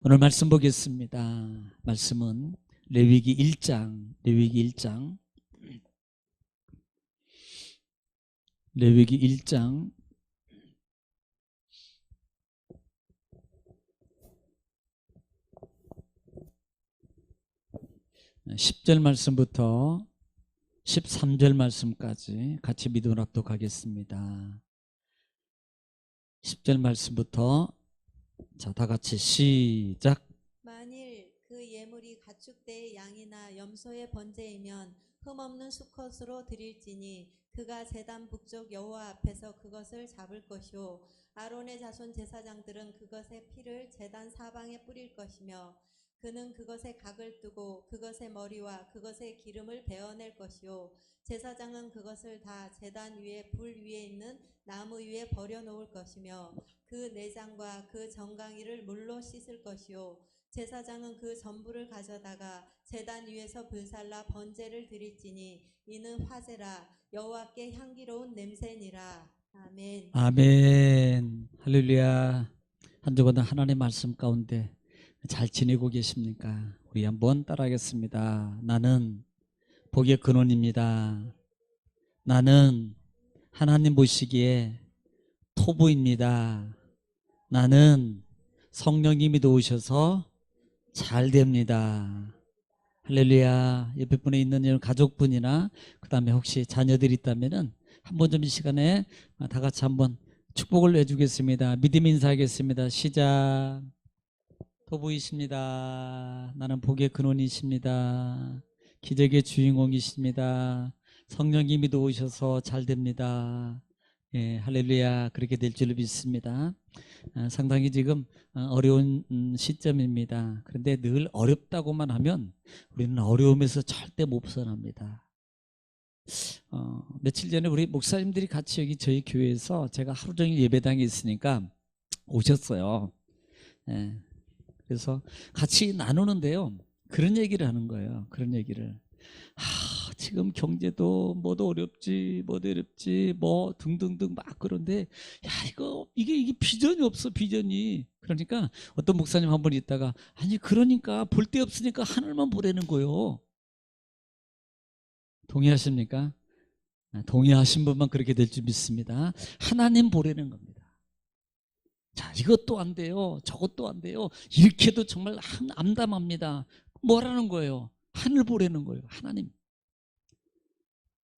오늘 말씀 보겠습니다. 말씀은 레위기 1장, 레위기 1장, 레위기 1장 10절 말씀부터 13절 말씀까지 같이 믿음으로 합독하겠습니다. 10절 말씀부터 다 같이 시작. 만일 그 예물이 가축대의 양이나 염소의 번제이면 흠없는 수컷으로 드릴지니 그가 제단 북쪽 여호와 앞에서 그것을 잡을 것이요 아론의 자손 제사장들은 그것의 피를 제단 사방에 뿌릴 것이며 그는 그것에 각을 뜨고 그것의 머리와 그것의 기름을 베어낼 것이요 제사장은 그것을 다 제단 위에 불 위에 있는 나무 위에 버려놓을 것이며 그 내장과 그 정강이를 물로 씻을 것이요 제사장은 그 전부를 가져다가 제단 위에서 불살라 번제를 드릴지니 이는 화제라 여호와께 향기로운 냄새니라. 아멘. 아멘. 할렐루야. 한 주간도 하나님의 말씀 가운데 잘 지내고 계십니까? 우리 한번 따라하겠습니다. 나는 복의 근원입니다. 나는 하나님 보시기에 토부입니다. 나는 성령님이 도우셔서 잘 됩니다. 할렐루야. 옆에 분에 있는 여러분 가족분이나 그 다음에 혹시 자녀들이 있다면은 한번 좀 이 시간에 다 같이 한번 축복을 내주겠습니다. 믿음 인사하겠습니다. 시작. 토부이십니다. 나는 복의 근원이십니다. 기적의 주인공이십니다. 성령님이 도우셔서 잘 됩니다. 예, 할렐루야. 그렇게 될 줄로 믿습니다. 상당히 지금 어려운 시점입니다. 그런데 늘 어렵다고만 하면 우리는 어려움에서 절대 못 벗어납니다. 며칠 전에 우리 목사님들이 같이 여기 저희 교회에서 제가 하루 종일 예배당에 있으니까 오셨어요. 예, 그래서 같이 나누는데요. 그런 얘기를 하는 거예요. 그런 얘기를. 지금 경제도 뭐도 어렵지 뭐 등등등 막 그런데 야 이게 비전이 없어 비전이. 그러니까 어떤 목사님 한 분 있다가 아니 그러니까 볼 데 없으니까 하늘만 보라는 거예요. 동의하십니까? 동의하신 분만 그렇게 될 줄 믿습니다. 하나님 보라는 겁니다. 자, 이것도 안 돼요. 저것도 안 돼요. 이렇게도 정말 암담합니다. 뭐라는 거예요? 하늘 보라는 거예요. 하나님.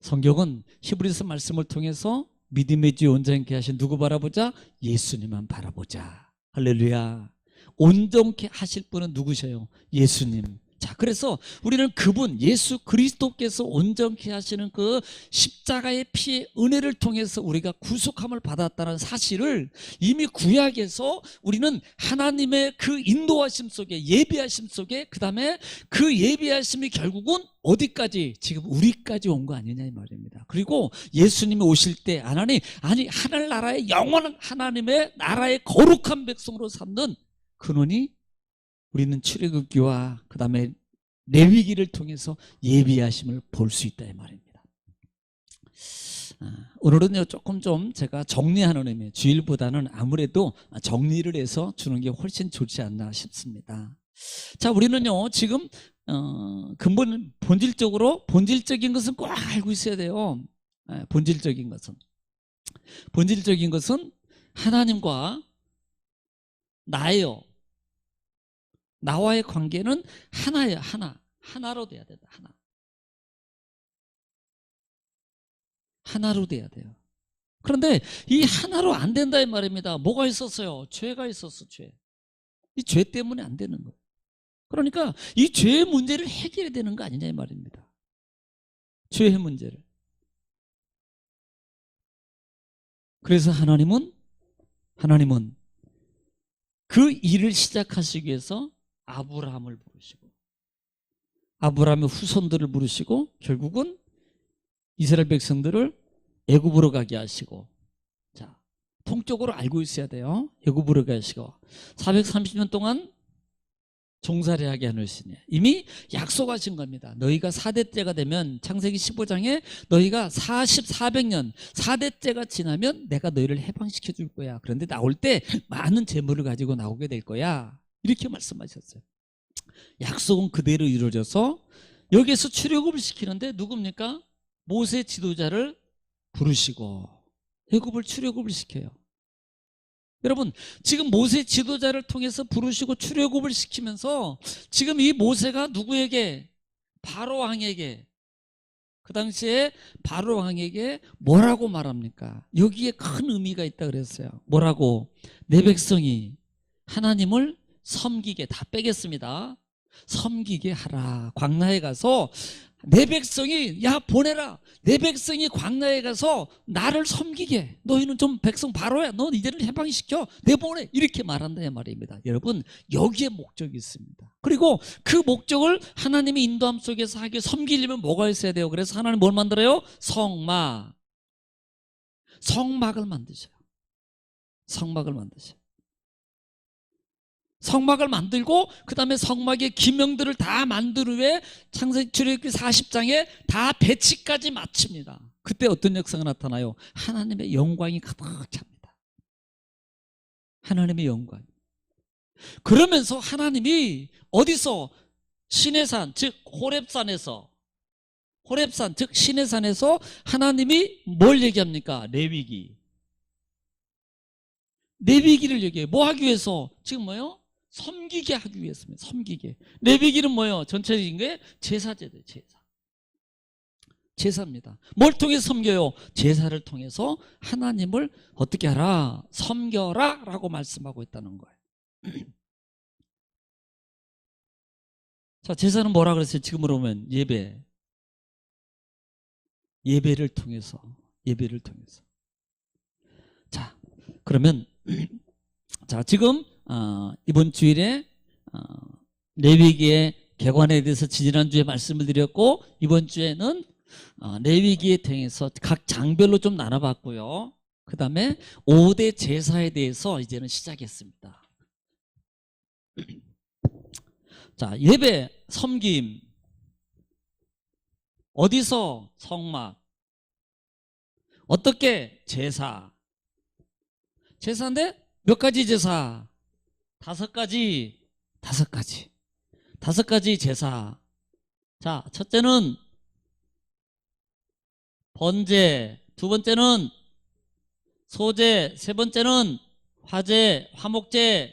성경은 히브리서 말씀을 통해서 믿음의 주 온전케 하신 누구 바라보자? 예수님만 바라보자. 할렐루야. 온전케 하실 분은 누구셔요? 예수님. 자, 그래서 우리는 그분 예수 그리스도께서 온전케 하시는 그 십자가의 피의 은혜를 통해서 우리가 구속함을 받았다는 사실을 이미 구약에서 우리는 하나님의 그 인도하심 속에 예비하심 속에 그 다음에 그 예비하심이 결국은 어디까지? 지금 우리까지 온 거 아니냐 이 말입니다. 그리고 예수님이 오실 때 하늘나라의 영원한 하나님의 나라의 거룩한 백성으로 삼는 근원이 우리는 출애굽기와 그 다음에 레위기를 통해서 예비하심을 볼 수 있다 이 말입니다. 오늘은요 조금 좀 제가 정리하는 의미, 주일보다는 아무래도 정리를 해서 주는 게 훨씬 좋지 않나 싶습니다. 자, 우리는요 지금 본질적인 것은 꼭 알고 있어야 돼요. 본질적인 것은 하나님과 나와의 관계는 하나예요. 하나로 돼야 된다. 하나로 돼야 돼요. 그런데 이 하나로 안 된다 이 말입니다. 뭐가 있었어요? 죄가 있었어. 이 죄 때문에 안 되는 거예요. 그러니까 이 죄의 문제를 해결해야 되는 거 아니냐 이 말입니다. 죄의 문제를. 그래서 하나님은 그 일을 시작하시기 위해서 아브라함을 부르시고 아브라함의 후손들을 부르시고 결국은 이스라엘 백성들을 애굽으로 가게 하시고, 자, 통적으로 알고 있어야 돼요. 애굽으로 가시고 430년 동안 종살이 하게 하시니 이미 약속하신 겁니다. 너희가 4대째가 되면 창세기 15장에 너희가 400년 4대째가 지나면 내가 너희를 해방시켜 줄 거야. 그런데 나올 때 많은 재물을 가지고 나오게 될 거야. 이렇게 말씀하셨어요. 약속은 그대로 이루어져서 여기에서 출애굽을 시키는데 누굽니까? 모세 지도자를 부르시고 애굽을 출애굽을 시켜요. 여러분, 지금 모세 지도자를 통해서 부르시고 출애굽을 시키면서 지금 이 모세가 누구에게? 바로 왕에게, 그 당시에 바로 왕에게 뭐라고 말합니까? 여기에 큰 의미가 있다 그랬어요. 뭐라고? 내 백성이 하나님을 섬기게, 다 빼겠습니다. 섬기게 하라. 광야에 가서 내 백성이, 야 보내라, 내 백성이 광야에 가서 나를 섬기게. 너희는 좀 백성 바로야, 너 이제는 해방시켜, 내보내, 이렇게 말한다 이 말입니다. 여러분, 여기에 목적이 있습니다. 그리고 그 목적을 하나님의 인도함 속에서 하게, 섬기려면 뭐가 있어야 돼요? 그래서 하나님 뭘 만들어요? 성막을 만드셔요. 성막을 만드셔요. 성막을 만들고 그 다음에 성막의 기명들을 다 만든 후에 창세기 출애굽기 40장에 다 배치까지 마칩니다. 그때 어떤 역사가 나타나요? 하나님의 영광이 가득 찹니다. 하나님의 영광. 그러면서 하나님이 어디서? 시내산, 즉 호렙산에서, 호렙산 즉 시내산에서 하나님이 뭘 얘기합니까? 레위기를 얘기해요. 뭐 하기 위해서? 지금 뭐요? 섬기게 하기 위해서입니다. 섬기게. 레위기는 뭐예요? 전체적인 게 제사제도예요. 제사입니다. 뭘 통해서 섬겨요? 제사를 통해서 하나님을 어떻게 하라? 섬겨라 라고 말씀하고 있다는 거예요. 자, 제사는 뭐라 그랬어요? 지금으로 보면 예배를 통해서. 자, 그러면 자, 지금 이번 주일에 레위기의 개관에 대해서 지난주에 말씀을 드렸고, 이번 주에는 레위기에 통해서 각 장별로 좀 나눠봤고요. 그 다음에 5대 제사에 대해서 이제는 시작했습니다. 자, 예배, 섬김, 어디서? 성막. 어떻게? 제사인데 몇 가지 제사? 5가지 제사. 자, 첫째는 번제, 두 번째는 소제, 세 번째는 화제, 화목제,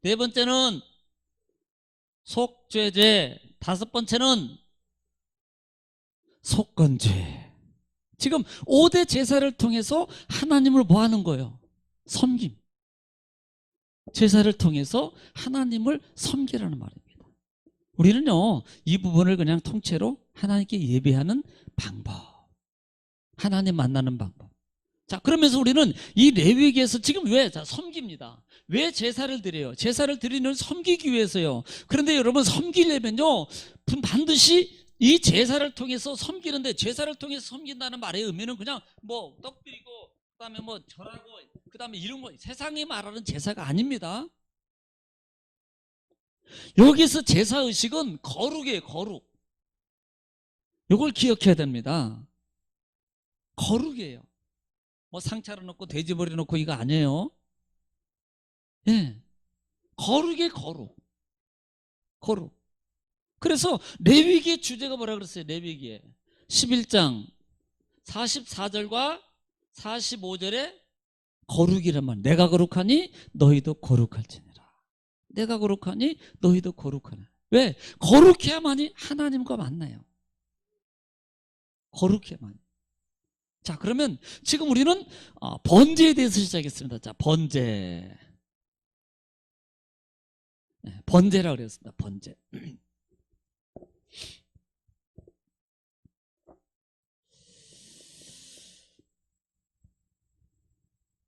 네 번째는 속죄제, 다섯 번째는 속건제. 지금 5대 제사를 통해서 하나님을 뭐 하는 거예요? 섬김. 제사를 통해서 하나님을 섬기라는 말입니다. 우리는요, 이 부분을 그냥 통째로 하나님께 예배하는 방법, 하나님 만나는 방법. 자, 그러면서 우리는 이 레위기에서 지금 왜? 자, 섬깁니다. 왜 제사를 드려요? 제사를 드리는 섬기기 위해서요. 그런데 여러분, 섬기려면요, 반드시 이 제사를 통해서 섬기는데, 제사를 통해서 섬긴다는 말의 의미는 그냥 뭐 떡 드리고 그 다음에 뭐 절하고 그 다음에 이런 거, 세상이 말하는 제사가 아닙니다. 여기서 제사의식은 거룩이에요. 거룩. 이걸 기억해야 됩니다. 거룩이에요. 뭐 상차려 놓고 돼지머리 놓고 이거 아니에요. 예, 거룩의 거룩. 그래서 레위기의 주제가 뭐라 그랬어요? 레위기에 11장 44절과 45절에 거룩이란 말. 내가 거룩하니 너희도 거룩할지니라. 내가 거룩하니 너희도 거룩하라. 왜? 거룩해야만이 하나님과 만나요. 거룩해야만이. 자, 그러면 지금 우리는 번제에 대해서 시작했습니다. 자, 번제라 그랬습니다. 번제.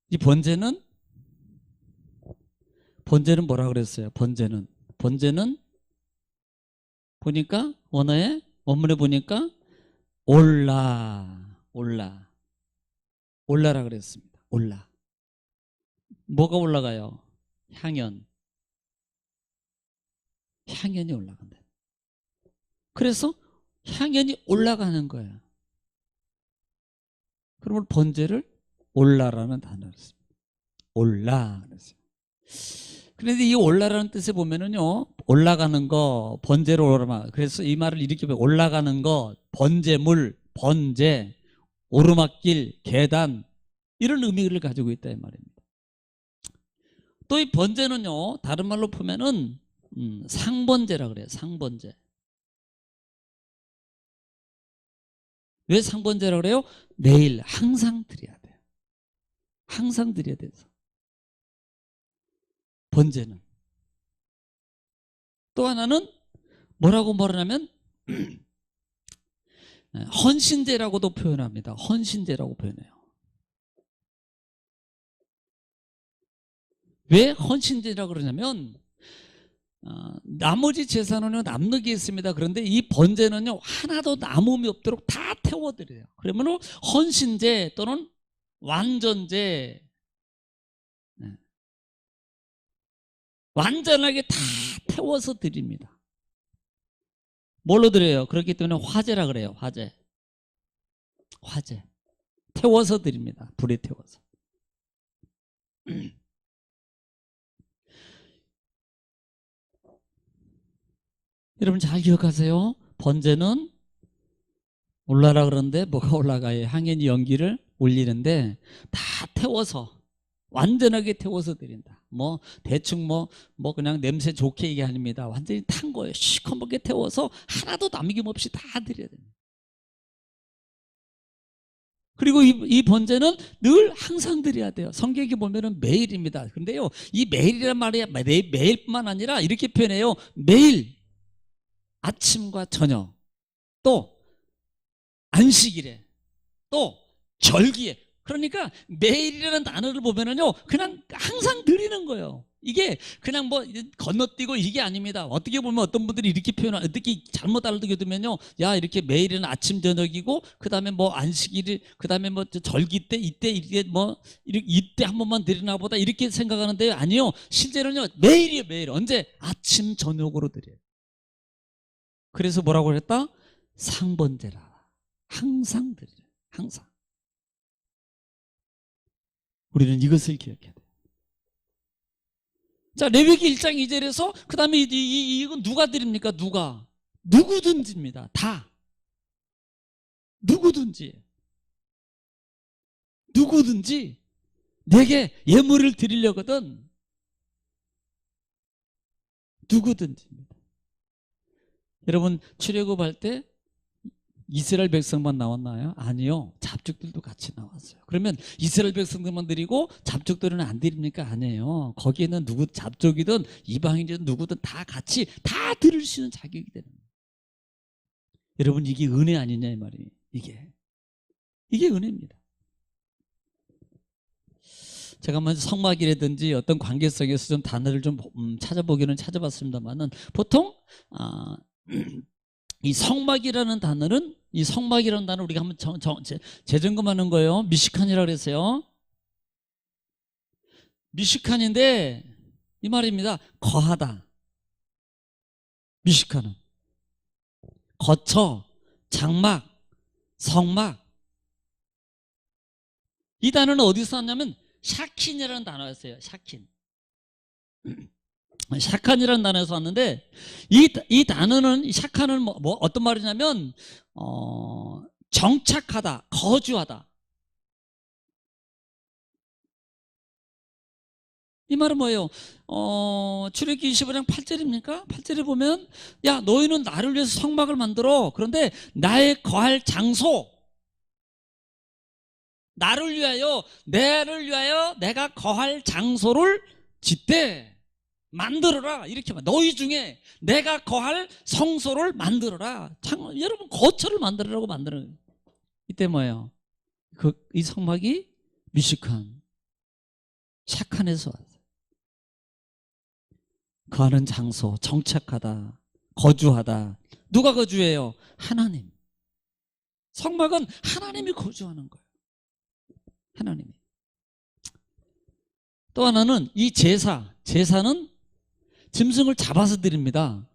이 번제는 뭐라 그랬어요? 번제는 보니까 원어에, 원문에 보니까 올라라 그랬습니다. 올라. 뭐가 올라가요? 향연이 올라간다. 그래서 향연이 올라가는 거예요. 그러면 번제를 올라라는 단어를 씁니다. 올라 그랬어요. 그런데 이 올라라는 뜻에 보면은요, 올라가는 거, 번제로 오르막. 그래서 이 말을 이렇게 보면 올라가는 거, 번제물, 번제, 오르막길, 계단, 이런 의미를 가지고 있다 이 말입니다. 또 이 번제는요, 다른 말로 보면은 상번제라 그래요. 상번제. 왜 상번제라 그래요? 매일 항상 드려야 돼요. 항상 드려야 돼서. 번제는. 또 하나는 뭐라고 말하냐면 헌신제라고도 표현합니다. 헌신제라고 표현해요. 왜 헌신제라고 그러냐면 나머지 제사는요 남는 게 있습니다. 그런데 이 번제는요 하나도 남음이 없도록 다 태워드려요. 그러면 헌신제 또는 완전제, 완전하게 다 태워서 드립니다. 뭘로 드려요? 그렇기 때문에 화제라 그래요. 화제. 화제. 태워서 드립니다. 불에 태워서. 여러분 잘 기억하세요. 번제는 올라라 그러는데 뭐가 올라가요? 항연이 연기를 올리는데 다 태워서 완전하게 태워서 드린다. 뭐 대충 뭐 그냥 냄새 좋게 얘기 아닙니다. 완전히 탄 거예요. 시커멓게 태워서 하나도 남김없이 다 드려야 됩니다. 그리고 이 번제는 늘 항상 드려야 돼요. 성경에 보면은 매일입니다. 근데요, 이 매일이란 말이 매일뿐만 아니라 이렇게 표현해요. 매일 아침과 저녁, 또 안식일에, 또 절기에. 그러니까 매일이라는 단어를 보면은요, 그냥 항상 드리는 거예요. 이게 그냥 뭐 건너뛰고 이게 아닙니다. 어떻게 보면 어떤 분들이 이렇게 어떻게 잘못 알아듣으면요, 야 이렇게 매일은 아침 저녁이고 그 다음에 뭐 안식일이 그 다음에 뭐 절기 때 이때 뭐 이때 한 번만 드리나 보다 이렇게 생각하는데 아니요, 실제로는요 매일이에요. 매일. 언제? 아침 저녁으로 드려요. 그래서 뭐라고 그랬다? 상번제라. 항상 드려요. 항상. 우리는 이것을 기억해야 돼요. 자, 레위기 1장 2절에서 그 다음에 이건 누가 드립니까? 누가? 누구든지입니다. 다. 누구든지 내게 예물을 드리려거든. 누구든지입니다. 여러분 출애굽할 때 이스라엘 백성만 나왔나요? 아니요. 잡족들도 같이 나왔어요. 그러면 이스라엘 백성들만 드리고 잡족들은 안 드립니까? 아니에요. 거기에는 잡족이든 이방인이든 누구든 다 같이 다 들을 수 있는 자격이 되는 거예요. 여러분 이게 은혜 아니냐 이 말이에요. 이게 은혜입니다. 제가 먼저 성막이라든지 어떤 관계성에서 좀 단어를 좀 찾아보기는 찾아봤습니다만은 보통 이 성막이라는 단어는 이 성막이라는 단어 우리가 한번 재점검하는 거예요. 미시칸이라고 그랬어요. 미시칸인데 이 말입니다. 거하다. 미시칸은 거처, 장막, 성막. 이 단어는 어디서 왔냐면 샤킨이라는 단어였어요. 샤킨. 샤칸이라는 단어에서 왔는데 이 단어는 샤칸은 뭐 어떤 말이냐면 정착하다, 거주하다. 이 말은 뭐예요? 출애굽기 25장 8절입니까? 8절에 보면 야 너희는 나를 위해서 성막을 만들어. 그런데 나의 거할 장소, 나를 위하여 내가 거할 장소를 짓되 만들어라. 이렇게 말. 너희 중에 내가 거할 성소를 만들어라. 여러분 거처를 만들으라고 만드는. 이때 뭐예요? 이 성막이 미시칸, 샤칸에서 왔어요. 거하는 장소, 정착하다, 거주하다. 누가 거주해요? 하나님. 성막은 하나님이 거주하는 거예요. 하나님이. 또 하나는 이 제사는 짐승을 잡아서 드립니다.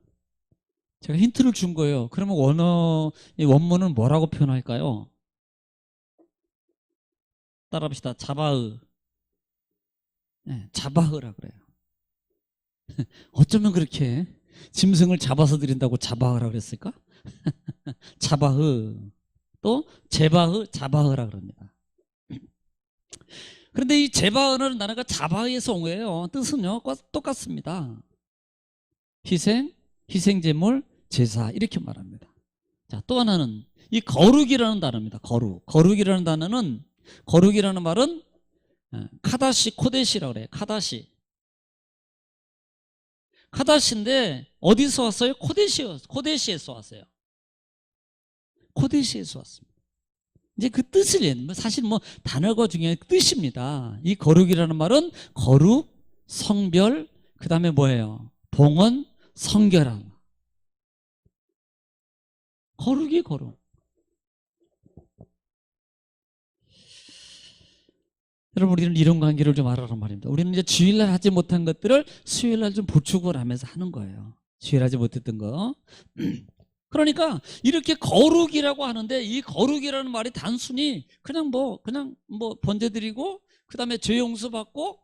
제가 힌트를 준 거예요. 그러면 이 원문은 뭐라고 표현할까요? 따라합시다. 자바흐. 네, 자바흐라 그래요. 어쩌면 그렇게 짐승을 잡아서 드린다고 자바흐라 그랬을까? 자바흐, 또 제바흐, 자바흐라 그럽니다. 그런데 이 제바흐라는 단어가 자바흐에서 온 거예요. 뜻은요 똑같습니다. 희생제물, 제사 이렇게 말합니다. 자, 또 하나는 이 거룩이라는 단어입니다. 거룩이라는 단어는, 거룩이라는 말은 카다시 코데시라고 그래요. 카다시인데 어디서 왔어요? 코데시에서 왔어요. 코데시에서 왔습니다. 이제 그 뜻을, 사실 단어가 중요한 뜻입니다. 이 거룩이라는 말은 거룩, 성별, 그 다음에 뭐예요? 봉헌, 성결함. 거룩이 거룩. 여러분, 우리는 이런 관계를 좀 알아란 말입니다. 우리는 이제 주일날 하지 못한 것들을 수요일날 좀 보충을 하면서 하는 거예요. 주일 하지 못했던 거. 그러니까 이렇게 거룩이라고 하는데, 이 거룩이라는 말이 단순히 그냥 번제 드리고 그 다음에 죄 용서 받고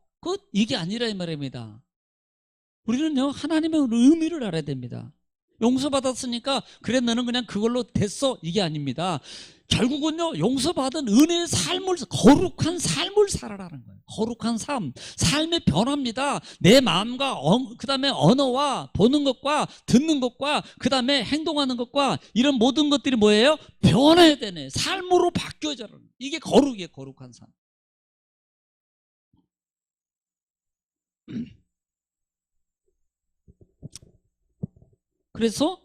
이게 아니라 이 말입니다. 우리는요 하나님의 의미를 알아야 됩니다. 용서받았으니까 그래 너는 그냥 그걸로 됐어, 이게 아닙니다. 결국은요 용서받은 은혜의 삶을, 거룩한 삶을 살아라는 거예요. 거룩한 삶의 변화입니다. 내 마음과 그 다음에 언어와 보는 것과 듣는 것과 그 다음에 행동하는 것과 이런 모든 것들이 뭐예요? 변해야 되네. 삶으로 바뀌어져라. 이게 거룩이에요. 거룩한 삶. 그래서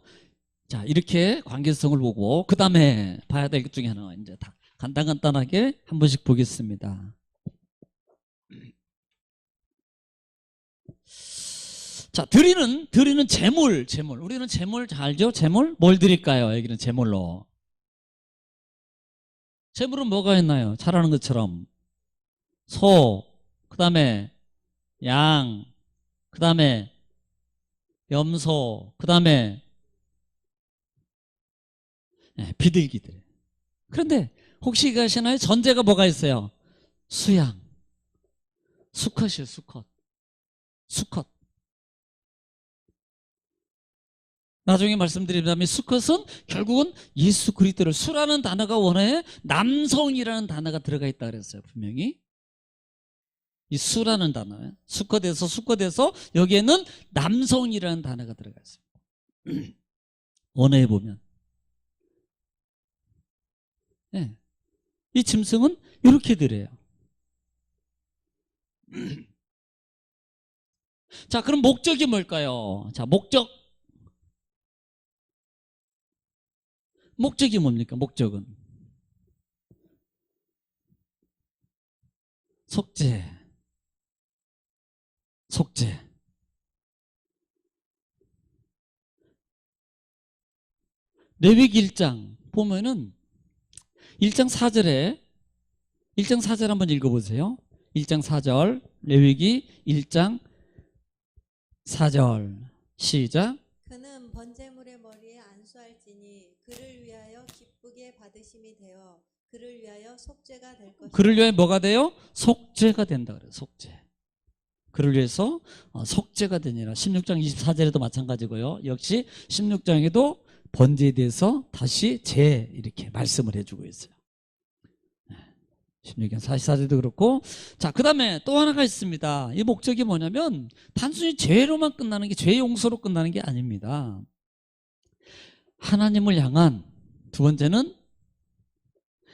자, 이렇게 관계성을 보고 그 다음에 봐야 될 것 중에 하나, 이제 다 간단하게 한 번씩 보겠습니다. 자, 드리는 재물. 우리는 재물 잘 알죠? 재물? 뭘 드릴까요? 여기는 재물로. 재물은 뭐가 있나요? 잘 아는 것처럼 소, 그 다음에 양, 그 다음에 염소, 그 다음에 비둘기들. 그런데 혹시 이거 아시나요? 전제가 뭐가 있어요? 수양, 수컷이요. 수컷. 나중에 말씀드리자면 수컷은 결국은 예수 그리스도를, 수라는 단어가 원어에 남성이라는 단어가 들어가 있다 그랬어요. 분명히 이 수라는 단어에 수컷에서 여기에는 남성이라는 단어가 들어가 있습니다. 원어에 보면 이 짐승은 이렇게 드려요. 자, 그럼 목적이 뭘까요? 자, 목적이 뭡니까? 목적은 속죄. 레위기 1장 보면은 1장 4절 한번 읽어보세요. 1장 4절, 레위기 1장 4절 시작. 그는 번제물의 머리에 안수할지니 그를 위하여 기쁘게 받으심이 되어 그를 위하여 속죄가 될 것이다. 그를 위하여 뭐가 돼요? 속죄가 된다 그래요. 속죄. 그를 위해서 속죄가 되니라. 16장 24절에도 마찬가지고요. 역시 16장에도 번제에 대해서 다시 이렇게 말씀을 해주고 있어요. 16장 44절도 그렇고. 자, 그 다음에 또 하나가 있습니다. 이 목적이 뭐냐면 단순히 죄로만 끝나는 게, 죄 용서로 끝나는 게 아닙니다. 하나님을 향한, 두 번째는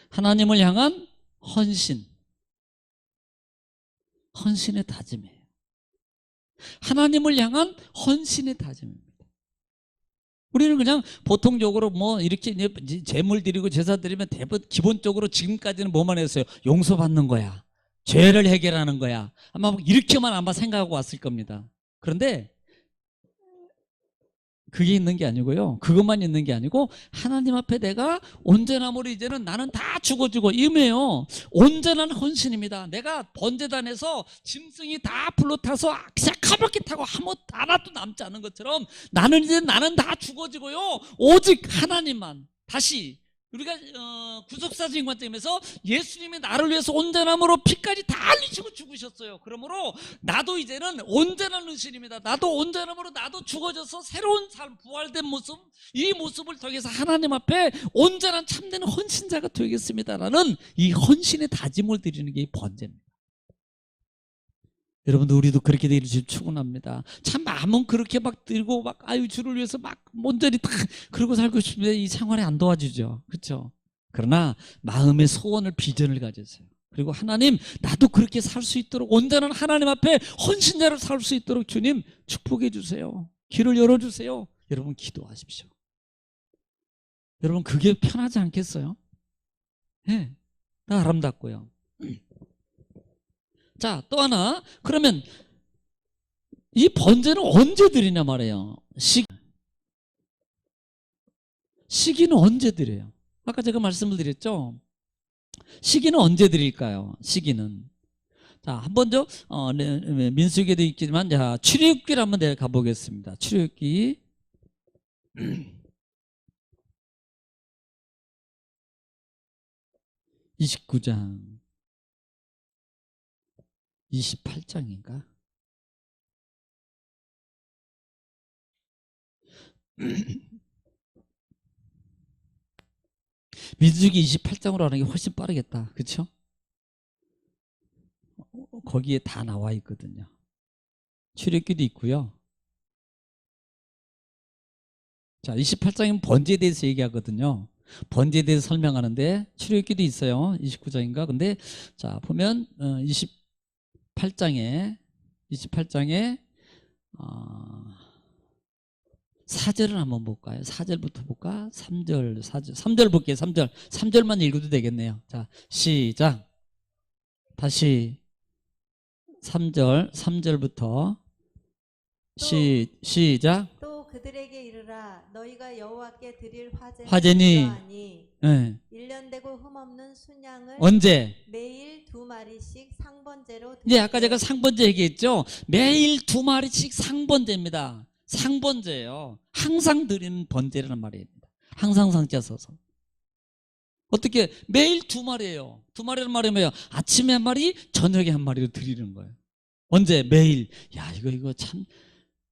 하나님을 향한 헌신의 다짐이에요. 하나님을 향한 헌신의 다짐입니다. 우리는 그냥 보통적으로 이렇게 제물 드리고 제사 드리면 대부분 기본적으로 지금까지는 뭐만 했어요? 용서받는 거야, 죄를 해결하는 거야, 아마 이렇게만 아마 생각하고 왔을 겁니다. 그런데 그게 있는 게 아니고요, 그것만 있는 게 아니고 하나님 앞에 내가 온전함으로 이제는 나는 다 죽어주고, 임해요. 온전한 헌신입니다. 내가 번제단에서 짐승이 다 불로 타서 그냥 가볍게 타고 하나도 남지 않은 것처럼 나는 다 죽어지고요, 오직 하나님만, 다시 우리가 구속사적인 관점에서 예수님이 나를 위해서 온전함으로 피까지 다 흘리시고 죽으셨어요. 그러므로 나도 이제는 온전한 의신입니다. 나도 온전함으로 나도 죽어져서 새로운 삶, 부활된 모습, 이 모습을 통해서 하나님 앞에 온전한 참된 헌신자가 되겠습니다라는 이 헌신의 다짐을 드리는 게 이 번제입니다. 여러분들, 우리도 그렇게 되기를 축원합니다. 참 마음은 그렇게 막 들고 막 주를 위해서 막 온전히 다 그러고 살고 싶은데 이 생활에 안 도와주죠. 그렇죠? 그러나 마음의 소원을, 비전을 가졌어요. 그리고 하나님, 나도 그렇게 살 수 있도록 온전한 하나님 앞에 헌신자로 살 수 있도록 주님 축복해 주세요. 길을 열어주세요. 여러분 기도하십시오. 여러분 그게 편하지 않겠어요? 네, 다 아름답고요. 자, 또 하나, 그러면 이 번제는 언제 드리냐 말이에요. 시기는 언제 드려요? 아까 제가 말씀을 드렸죠. 시기는 언제 드릴까요? 시기는, 자, 한번 민수기에도 있지만, 자, 출애굽기를 한번 내가 가보겠습니다. 출애굽기 29장 28장인가? 민수기 28장으로 하는 게 훨씬 빠르겠다. 그렇죠? 거기에 다 나와 있거든요. 출애굽기도 있고요. 자, 28장은 번제에 대해서 얘기하거든요. 번제에 대해서 설명하는데 출애굽기도 있어요. 29장인가? 근데 자, 보면 28장에 4절을 한번 볼까요? 4절부터 볼까? 3절 볼게요. 3절만 읽어도 되겠네요. 자, 시작. 다시 3절부터 시작. 또 그들에게 이르라. 너희가 여호와께 드릴 화제니 이러하니 네. 1년 되고 흠없는 순양을 언제? 매일 2마리씩 상번제로 예, 아까 제가 상번제 얘기했죠. 매일 2마리씩 상번제입니다. 상번제예요. 항상 드리는 번제라는 말입니다. 항상 상자 써서. 어떻게 매일 2마리예요. 2마리라는 말이 뭐예요? 아침에 1마리, 저녁에 1마리로 드리는 거예요. 언제? 매일. 야, 이거 참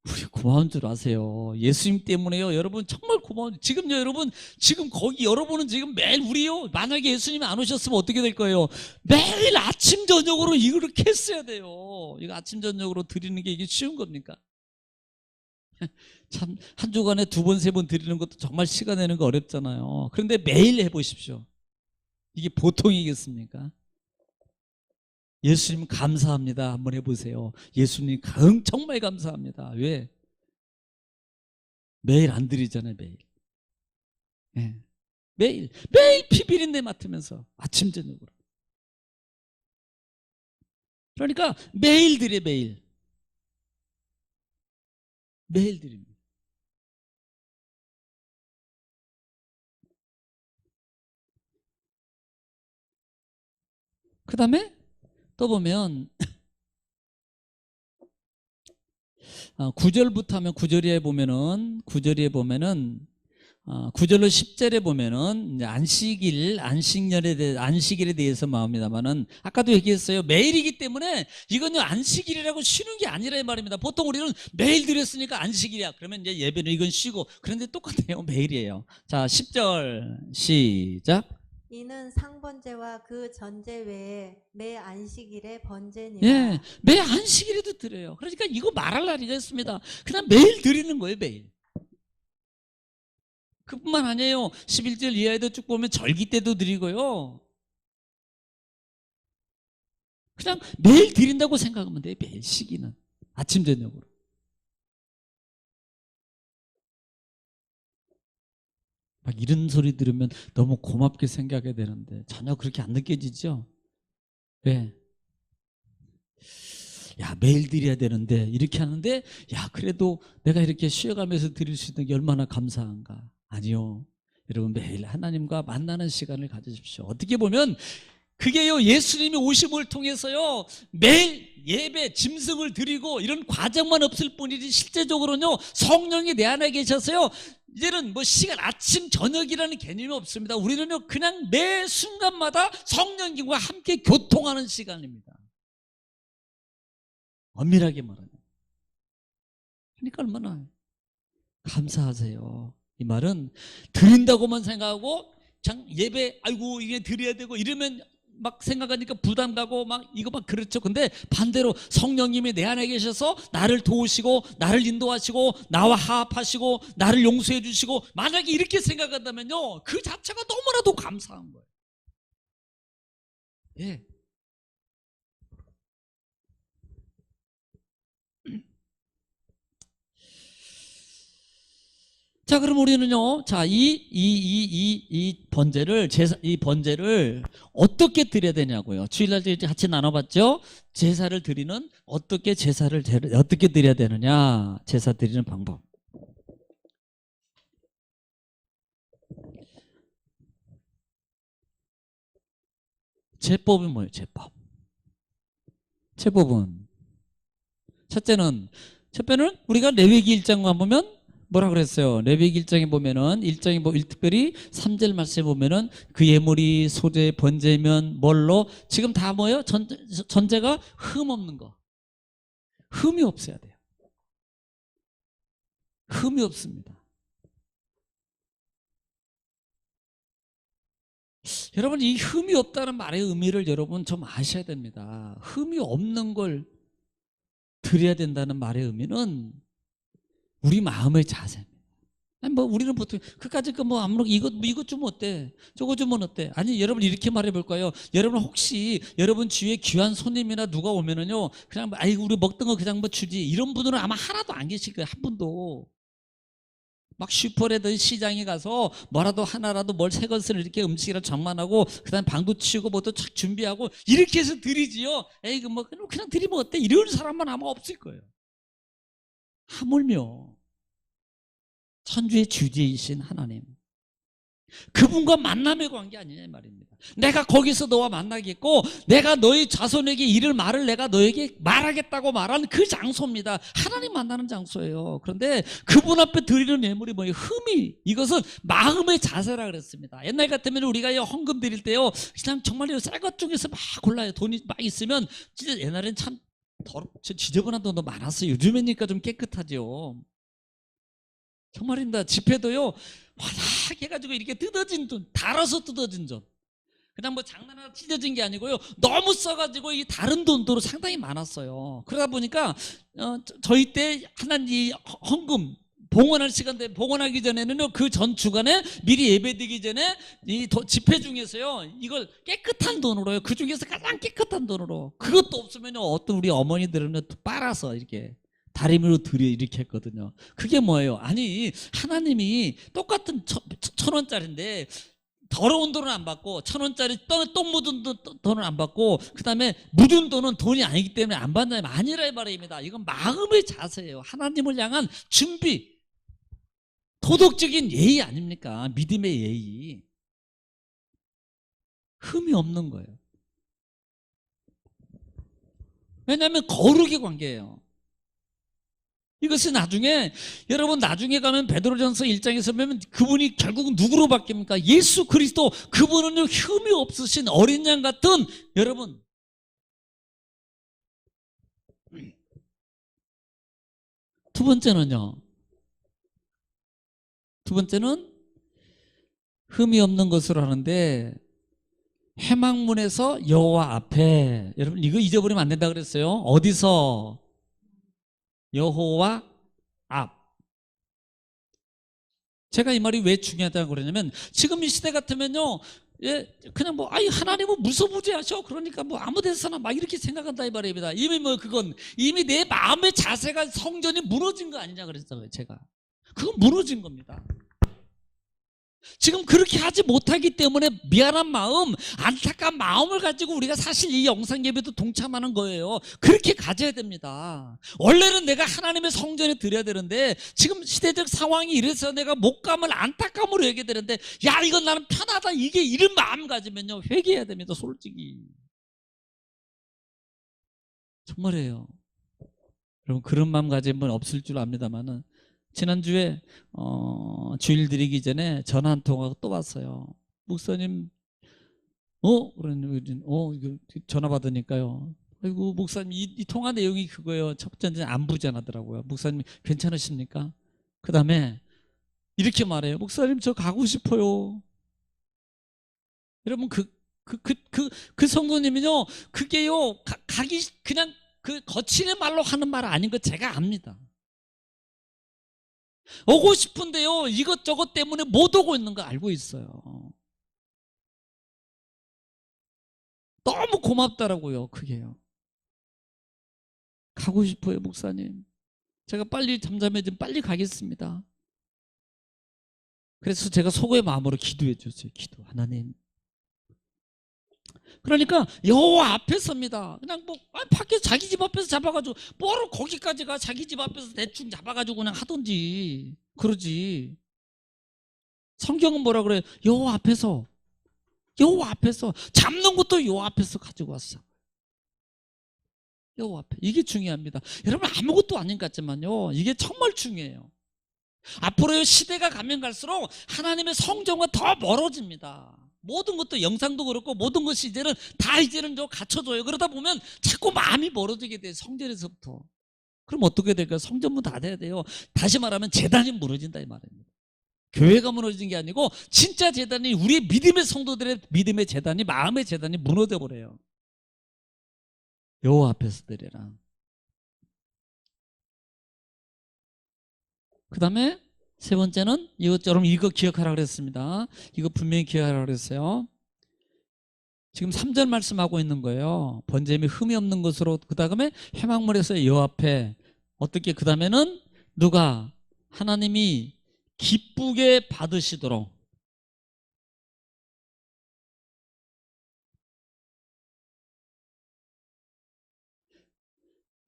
우리 고마운 줄 아세요. 예수님 때문에요. 여러분 정말 고마운. 지금요, 여러분 지금 거기 여러분은 지금 매일 우리요. 만약에 예수님이 안 오셨으면 어떻게 될 거예요? 매일 아침 저녁으로 이렇게 했어야 돼요. 이거 아침 저녁으로 드리는 게 이게 쉬운 겁니까? 참 한 주간에 2번 3번 드리는 것도 정말 시간 내는 거 어렵잖아요. 그런데 매일 해보십시오. 이게 보통이겠습니까? 예수님 감사합니다. 한번 해보세요. 예수님 정말 감사합니다. 왜? 매일 안 드리잖아요. 매일. 네. 매일 피비린내 맡으면서 아침 저녁으로. 그러니까 매일 드려. 매일 드립니다. 그 다음에 또 보면 9절부터 하면 9절에 보면은 9절로 10절에 보면은 안식일에 대해서 마음입니다만은 아까도 얘기했어요. 매일이기 때문에 이건요 안식일이라고 쉬는 게 아니라 이 말입니다. 보통 우리는 매일 드렸으니까 안식일이야. 그러면 이제 예배는 이건 쉬고, 그런데 똑같아요. 매일이에요. 자, 10절 시작. 이는 상번제와 그 전제 외에 매 안식일의 번제니라. 예, 매 안식일에도 드려요. 그러니까 이거 말할 날이가 있습니다. 그냥 매일 드리는 거예요. 매일. 그뿐만 아니에요. 11절 이하에도 쭉 보면 절기 때도 드리고요. 그냥 매일 드린다고 생각하면 돼요. 매일 시기는 아침 저녁으로. 막 이런 소리 들으면 너무 고맙게 생각해야 되는데 전혀 그렇게 안 느껴지죠? 왜? 야, 매일 드려야 되는데 이렇게 하는데, 야, 그래도 내가 이렇게 쉬어가면서 드릴 수 있는 게 얼마나 감사한가. 아니요, 여러분 매일 하나님과 만나는 시간을 가지십시오. 어떻게 보면 그게요, 예수님이 오심을 통해서요 매일 예배 짐승을 드리고 이런 과정만 없을 뿐이지 실제적으로는요 성령이 내 안에 계셔서요 이제는 뭐 시간, 아침, 저녁이라는 개념이 없습니다. 우리는요, 그냥 매 순간마다 성령님과 함께 교통하는 시간입니다. 엄밀하게 말하면. 그러니까 얼마나 감사하세요. 이 말은 드린다고만 생각하고 예배 아이고 이게 드려야 되고 이러면 막 생각하니까 부담 가고 막 이거 막 그렇죠. 근데 반대로 성령님이 내 안에 계셔서 나를 도우시고 나를 인도하시고 나와 화합하시고 나를 용서해 주시고 만약에 이렇게 생각한다면요, 그 자체가 너무나도 감사한 거예요. 예. 자, 그럼 우리는요, 자, 이 번제를 어떻게 드려야 되냐고요. 주일날 같이 나눠봤죠? 제사를 드리는, 어떻게 드려야 되느냐. 제사 드리는 방법. 제법은 뭐예요, 제법? 제법은. 첫째는 우리가 레위기 1장만 보면 뭐라 그랬어요? 레위기 1장에 보면은 특별히 3절 말씀에 보면은 그 예물이 소재 번제면 뭘로 지금 다 뭐예요? 전제가 흠 없는 거. 흠이 없어야 돼요. 흠이 없습니다. 여러분, 이 흠이 없다는 말의 의미를 여러분 좀 아셔야 됩니다. 흠이 없는 걸 드려야 된다는 말의 의미는 우리 마음의 자세입니다. 아니 뭐 우리는 보통 그까짓 거 뭐 아무렇게 이것 좀 어때? 저거 좀 어때? 아니 여러분 이렇게 말해 볼까요? 여러분 혹시 여러분 주위에 귀한 손님이나 누가 오면은요 그냥 뭐, 아이고 우리 먹던 거 그냥 뭐 주지 이런 분들은 아마 하나도 안 계실 거예요. 한 분도. 막 슈퍼라든 시장에 가서 뭐라도 하나라도 뭘 새 것을 이렇게 음식이랑 장만하고 그다음 방도 치우고 뭐도 착 준비하고 이렇게 해서 드리지요. 에이 그 뭐 그냥 드리면 어때? 이런 사람만 아마 없을 거예요. 하물며 천주의 주제이신 하나님, 그분과 만남의 관계 아니냐 이 말입니다. 내가 거기서 너와 만나겠고 내가 너희 자손에게 이를 말을 내가 너에게 말하겠다고 말한 그 장소입니다. 하나님 만나는 장소예요. 그런데 그분 앞에 드리는 예물이 뭐예요? 흠이. 이것은 마음의 자세라 그랬습니다. 옛날 같으면 우리가 헌금 드릴 때요 그냥 정말 새 것 중에서 막 골라요. 돈이 막 있으면 진짜 옛날엔 참 지저분한 돈도 많았어요. 요즘에니까 좀 깨끗하죠. 정말입니다. 집회도요 워낙 해가지고 이렇게 뜯어진 돈, 달아서 뜯어진 돈, 그냥 뭐 장난하다 찢어진 게 아니고요 너무 써가지고 이 다른 돈도 상당히 많았어요. 그러다 보니까 저희 때 하나님 이 헌금 봉헌할 시간대 봉헌하기 전에는요 그 전 주간에 미리 예배드리기 전에 이 집회 중에서요 이걸 깨끗한 돈으로요, 그 중에서 가장 깨끗한 돈으로, 그것도 없으면요 어떤 우리 어머니들은 또 빨아서 이렇게 다리미로 드려 이렇게 했거든요. 그게 뭐예요? 아니 하나님이 똑같은 1,000원짜리인데 더러운 돈은 안 받고 1,000원짜리 똥 묻은 돈은 안 받고 그 다음에 묻은 돈은 돈이 아니기 때문에 안 받는 게 아니라 이 말입니다. 이건 마음의 자세예요. 하나님을 향한 준비, 도덕적인 예의 아닙니까? 믿음의 예의. 흠이 없는 거예요. 왜냐하면 거룩의 관계예요. 이것이 여러분 나중에 가면 베드로전서 1장에서 보면 그분이 결국은 누구로 바뀝니까? 예수 그리스도. 그분은요 흠이 없으신 어린 양 같은, 여러분 두 번째는 흠이 없는 것으로 하는데 회막문에서 여호와 앞에, 여러분 이거 잊어버리면 안 된다 그랬어요. 어디서? 여호와 앞. 제가 이 말이 왜 중요하다고 그러냐면 지금 이 시대 같으면요 그냥 뭐 하나님은 무소부재하셔 그러니까 뭐 아무 데서나 막 이렇게 생각한다 이 말입니다. 그건 이미 내 마음의 자세가 성전이 무너진 거 아니냐 그랬어요. 제가 그건 무너진 겁니다. 지금 그렇게 하지 못하기 때문에 미안한 마음, 안타까운 마음을 가지고 우리가 사실 이 영상 예배도 동참하는 거예요. 그렇게 가져야 됩니다. 원래는 내가 하나님의 성전에 드려야 되는데 지금 시대적 상황이 이래서 내가 못 가면 안타까움으로 얘기해야 되는데 야 이건 나는 편하다, 이게 이런 마음 가지면요 회개해야 됩니다. 솔직히 정말이에요. 여러분 그런 마음 가진 분 없을 줄 압니다만은 지난주에 주일 드리기 전에 전화 한 통화가 또 왔어요. 목사님, 그러니 이거 전화 받으니까요. 아이고 목사님, 이 통화 내용이 그거예요. 첫 번째는 안부 전하더라고요. 목사님 괜찮으십니까? 그 다음에 이렇게 말해요. 목사님 저 가고 싶어요. 여러분 그 성도님은요, 그게요 가기 그냥 그 거칠의 말로 하는 말 아닌 거 제가 압니다. 오고 싶은데요 이것저것 때문에 못 오고 있는 거 알고 있어요. 너무 고맙다라고요. 그게요. 가고 싶어요 목사님. 제가 빨리 잠잠해지면 빨리 가겠습니다. 그래서 제가 속의 마음으로 기도해 줬어요. 기도. 하나님, 그러니까 여호와 앞에 섭니다. 그냥 밖에 자기 집 앞에서 잡아가지고 뭐로 거기까지 가. 자기 집 앞에서 대충 잡아가지고 그냥 하던지 그러지. 성경은 뭐라 그래요? 여호와 앞에서 잡는 것도 여호와 앞에서 가지고 왔어. 여호와 앞에. 이게 중요합니다. 여러분 아무것도 아닌 것 같지만요 이게 정말 중요해요. 앞으로의 시대가 가면 갈수록 하나님의 성전과 더 멀어집니다. 모든 것도 영상도 그렇고 모든 것이 이제는 저 갖춰져요. 그러다 보면 자꾸 마음이 멀어지게 돼요. 성전에서부터. 그럼 어떻게 될까요? 성전문 다 돼야 돼요. 다시 말하면 제단이 무너진다 이 말입니다. 교회가 무너진 게 아니고 진짜 제단이, 우리의 믿음의 성도들의 믿음의 제단이, 마음의 제단이 무너져 버려요. 여호와 앞에서 드리라. 그 다음에 세 번째는 여러분 이거 기억하라 그랬습니다. 이거 분명히 기억하라 그랬어요. 지금 3절 말씀하고 있는 거예요. 번제 및 흠이 없는 것으로. 그 다음에 회막물에서 여호와 앞에 어떻게, 그 다음에는 누가? 하나님이 기쁘게 받으시도록.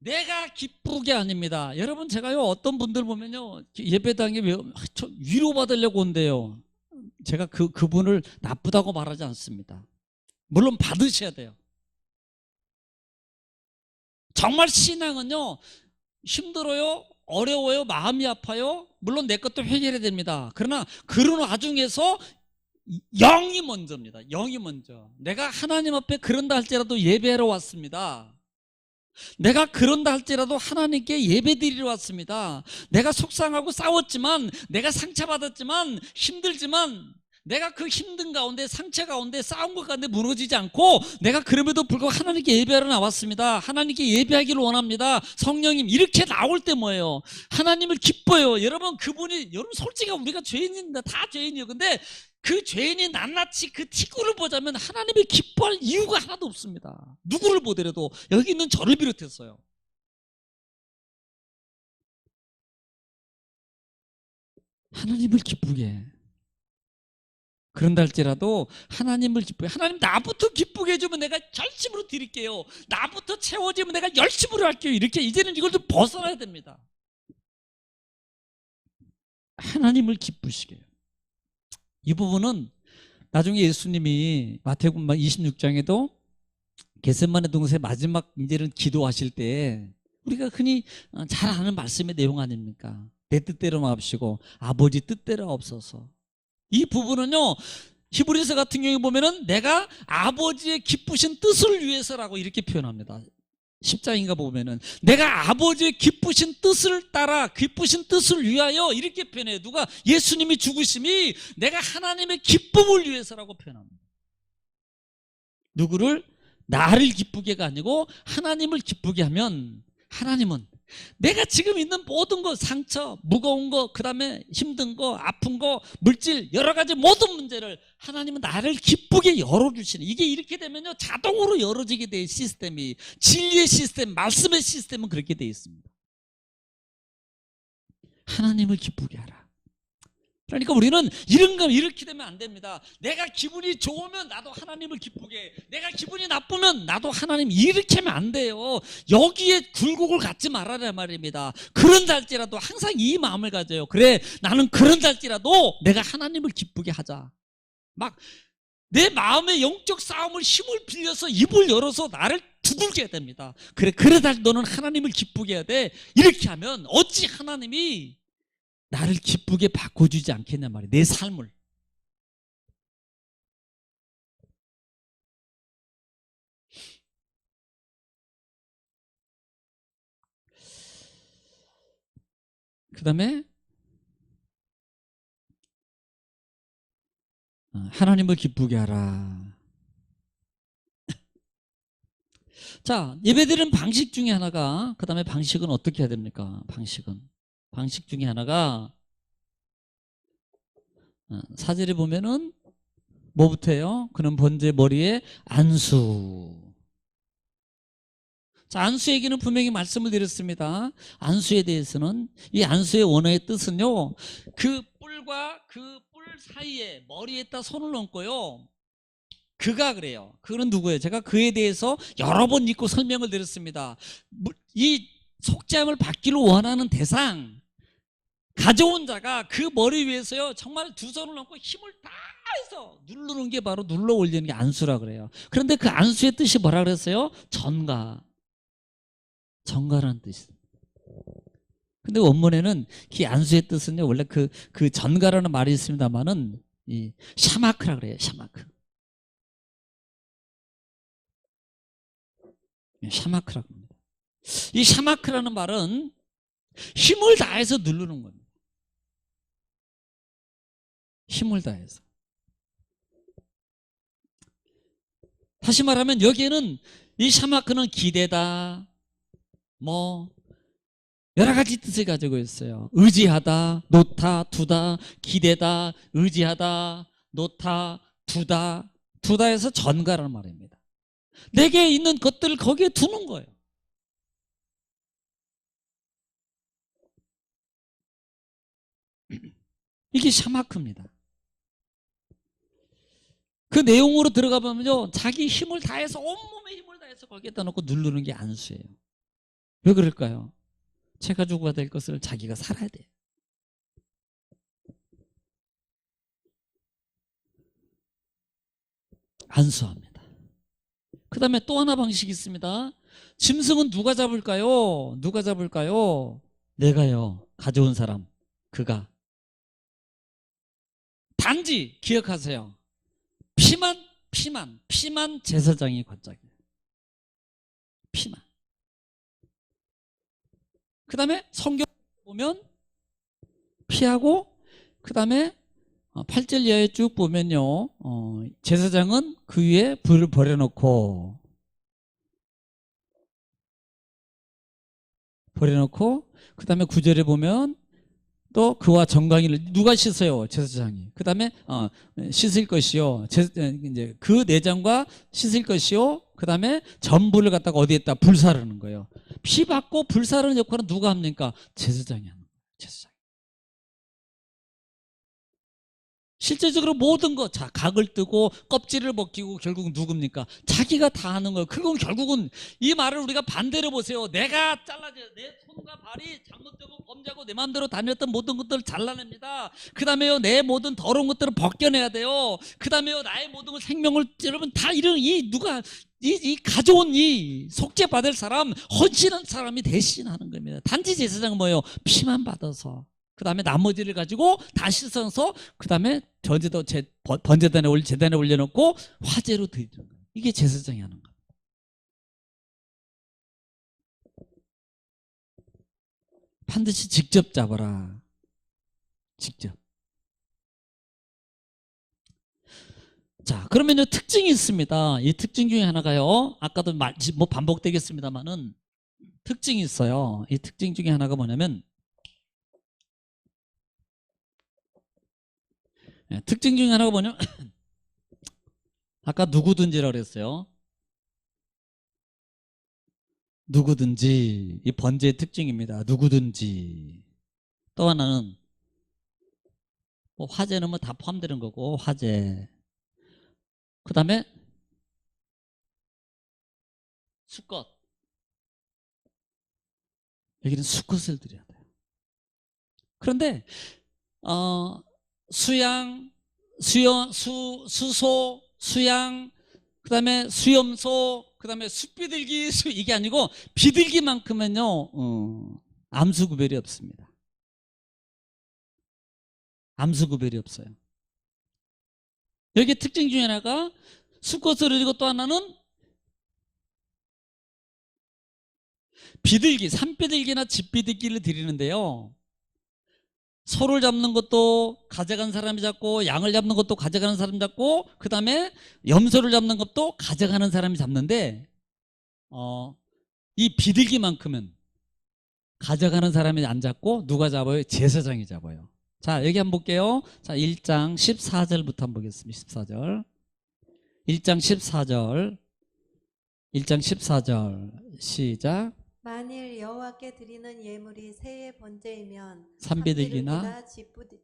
내가 기쁘게 아닙니다. 여러분 제가요 어떤 분들 보면요 예배당에 위로받으려고 온대요. 제가 그분을 나쁘다고 말하지 않습니다. 물론 받으셔야 돼요. 정말 신앙은요 힘들어요, 어려워요, 마음이 아파요. 물론 내 것도 해결해야 됩니다. 그러나 그런 와중에서 영이 먼저입니다. 영이 먼저. 내가 하나님 앞에 그런다 할지라도 예배하러 왔습니다. 내가 그런다 할지라도 하나님께 예배드리러 왔습니다. 내가 속상하고 싸웠지만, 내가 상처받았지만, 힘들지만, 내가 그 힘든 가운데, 상처 가운데, 싸운 것 가운데 무너지지 않고 내가 그럼에도 불구하고 하나님께 예배하러 나왔습니다. 하나님께 예배하기를 원합니다. 성령님, 이렇게 나올 때 뭐예요? 하나님을 기뻐요. 여러분 여러분 솔직히 우리가 죄인입니다. 다 죄인이에요. 근데 그 죄인이 낱낱이 그 티구를 보자면 하나님이 기뻐할 이유가 하나도 없습니다. 누구를 보더라도, 여기 있는 저를 비롯해서요. 하나님을 기쁘게 해. 그런다 할지라도 하나님을 기쁘게. 하나님 나부터 기쁘게 해주면 내가 열심으로 드릴게요. 나부터 채워지면 내가 열심으로 할게요. 이렇게 이제는 이걸 좀 벗어나야 됩니다. 하나님을 기쁘시게 해요. 이 부분은 나중에 예수님이 마태복음 26장에도 겟세마네 동산의 마지막 이제는 기도하실 때 우리가 흔히 잘 아는 말씀의 내용 아닙니까? 내 뜻대로 마옵시고 아버지 뜻대로 없어서. 이 부분은요 히브리서 같은 경우에 보면은 내가 아버지의 기쁘신 뜻을 위해서라고 이렇게 표현합니다. 10장인가 보면은 내가 아버지의 기쁘신 뜻을 따라, 기쁘신 뜻을 위하여, 이렇게 표현해요. 누가? 예수님이 죽으심이 내가 하나님의 기쁨을 위해서라고 표현합니다. 누구를? 나를 기쁘게가 아니고 하나님을 기쁘게 하면, 하나님은 내가 지금 있는 모든 것, 상처, 무거운 거, 그 다음에 힘든 거, 아픈 거, 물질, 여러 가지 모든 문제를 하나님은 나를 기쁘게 열어주시는, 이게 이렇게 되면요 자동으로 열어지게 돼. 시스템이, 진리의 시스템, 말씀의 시스템은 그렇게 돼 있습니다. 하나님을 기쁘게 하라. 그러니까 우리는 이렇게 되면 안 됩니다. 내가 기분이 좋으면 나도 하나님을 기쁘게 해. 내가 기분이 나쁘면 나도 하나님, 이렇게 하면 안 돼요. 여기에 굴곡을 갖지 말아라 말입니다. 그런다 할지라도 항상 이 마음을 가져요. 그래, 나는 그런다 할지라도 내가 하나님을 기쁘게 하자. 막 내 마음의 영적 싸움을 힘을 빌려서 입을 열어서 나를 두들게 해야 됩니다. 그래, 그러다 너는 하나님을 기쁘게 해야 돼. 이렇게 하면 어찌 하나님이 나를 기쁘게 바꿔주지 않겠냐 말이에요. 내 삶을. 그 다음에 하나님을 기쁘게 하라. 자, 예배드리는 방식 중에 하나가, 그 다음에 방식은 어떻게 해야 됩니까? 방식 중에 하나가 4절에 보면은 뭐부터 해요? 그는 번제 머리에 안수. 자, 안수 얘기는 분명히 말씀을 드렸습니다. 안수에 대해서는, 이 안수의 원어의 뜻은요, 그 뿔과 그 뿔 사이에 머리에다 손을 얹고요, 그가 그래요. 그는 누구예요? 제가 그에 대해서 여러 번 읽고 설명을 드렸습니다. 이 속죄함을 받기를 원하는 대상, 가져온 자가 그 머리 위에서요, 정말 두 손을 얹고 힘을 다해서 누르는 게 바로 눌러 올리는 게 안수라 그래요. 그런데 그 안수의 뜻이 뭐라 그랬어요? 전가라는 뜻이에요. 근데 원문에는 그 안수의 뜻은요, 원래 그 전가라는 말이 있습니다만은 이 샤마크라 그래요. 샤마크라고 합니다. 이 샤마크라는 말은 힘을 다해서 누르는 겁니다. 힘을 다해서. 다시 말하면 여기에는 이 샤마크는 기대다, 뭐 여러 가지 뜻을 가지고 있어요. 의지하다, 놓다, 두다, 기대다, 의지하다, 놓다, 두다. 두다에서 전가라는 말입니다. 내게 있는 것들을 거기에 두는 거예요. 이게 샤마크입니다. 그 내용으로 들어가 보면요, 자기 힘을 다해서, 온몸에 힘을 다해서 거기에다 놓고 누르는 게 안수예요. 왜 그럴까요? 제가 주고가 될 것을 자기가 살아야 돼요. 안수합니다. 그 다음에 또 하나 방식이 있습니다. 짐승은 누가 잡을까요? 누가 잡을까요? 내가요. 가져온 사람. 그가. 단지 기억하세요. 피만 제사장이 관짝이에요. 피만. 그 다음에 성경 보면 피하고, 그 다음에 8절 이하에 쭉 보면요, 제사장은 그 위에 불을 버려놓고, 그 다음에 9절에 보면 또 그와 정강이를 누가 씻어요? 제사장이. 그 다음에 씻을 것이요, 이제 그 내장과 씻을 것이요, 그 다음에 전부를 갖다가 어디에다 불사르는 거예요. 피 받고 불사르는 역할은 누가 합니까? 제사장이 하는 거예요. 제사장. 실제적으로 모든 거, 자, 각을 뜨고 껍질을 벗기고 결국은 누굽니까? 자기가 다 하는 거예요. 그건 결국은 이 말을 우리가 반대로 보세요. 내가 잘라져요. 내 손과 발이 잘못되고 범죄하고 내 마음대로 다녔던 모든 것들을 잘라냅니다. 그 다음에요, 내 모든 더러운 것들을 벗겨내야 돼요. 그 다음에요, 나의 모든 걸, 생명을, 여러분 다 이런, 이 가져온 이 속죄 받을 사람, 헌신한 사람이 대신하는 겁니다. 단지 제사장은 뭐예요? 피만 받아서. 그 다음에 나머지를 가지고 다 씻어서, 그 다음에 번제단에 재단에 올려놓고 화제로 드리는 거예요. 이게 제사장이 하는 거예요. 반드시 직접 잡아라. 직접. 자, 그러면요, 특징이 있습니다. 이 특징 중에 하나가요, 아까도 뭐 반복되겠습니다만은 특징이 있어요. 이 특징 중에 하나가 뭐냐면, 특징 중에 하나가 뭐냐면 아까 누구든지라고 그랬어요. 누구든지. 이 번제의 특징입니다. 누구든지. 또 하나는 뭐 화제는 뭐 다 포함되는 거고, 화제. 그 다음에 수컷. 여기는 수컷을 드려야 돼요. 그런데 수소, 수양, 그 다음에 수염소, 그 다음에 숯비둘기, 이게 아니고 비둘기만큼은요, 암수 구별이 없습니다. 암수 구별이 없어요. 여기 특징 중에 하나가 수컷을 드리고 또 하나는 비둘기, 산비둘기나 집비둘기를 드리는데요. 소를 잡는 것도 가져간 사람이 잡고, 양을 잡는 것도 가져가는 사람이 잡고, 그 다음에 염소를 잡는 것도 가져가는 사람이 잡는데, 이 비둘기만큼은 가져가는 사람이 안 잡고 누가 잡아요? 제사장이 잡아요. 자, 여기 한번 볼게요. 자, 1장 14절부터 한번 보겠습니다. 14절. 1장 14절. 1장 14절. 시작. 만일 여호와께 드리는 예물이 새의 번제이면 산비둘기나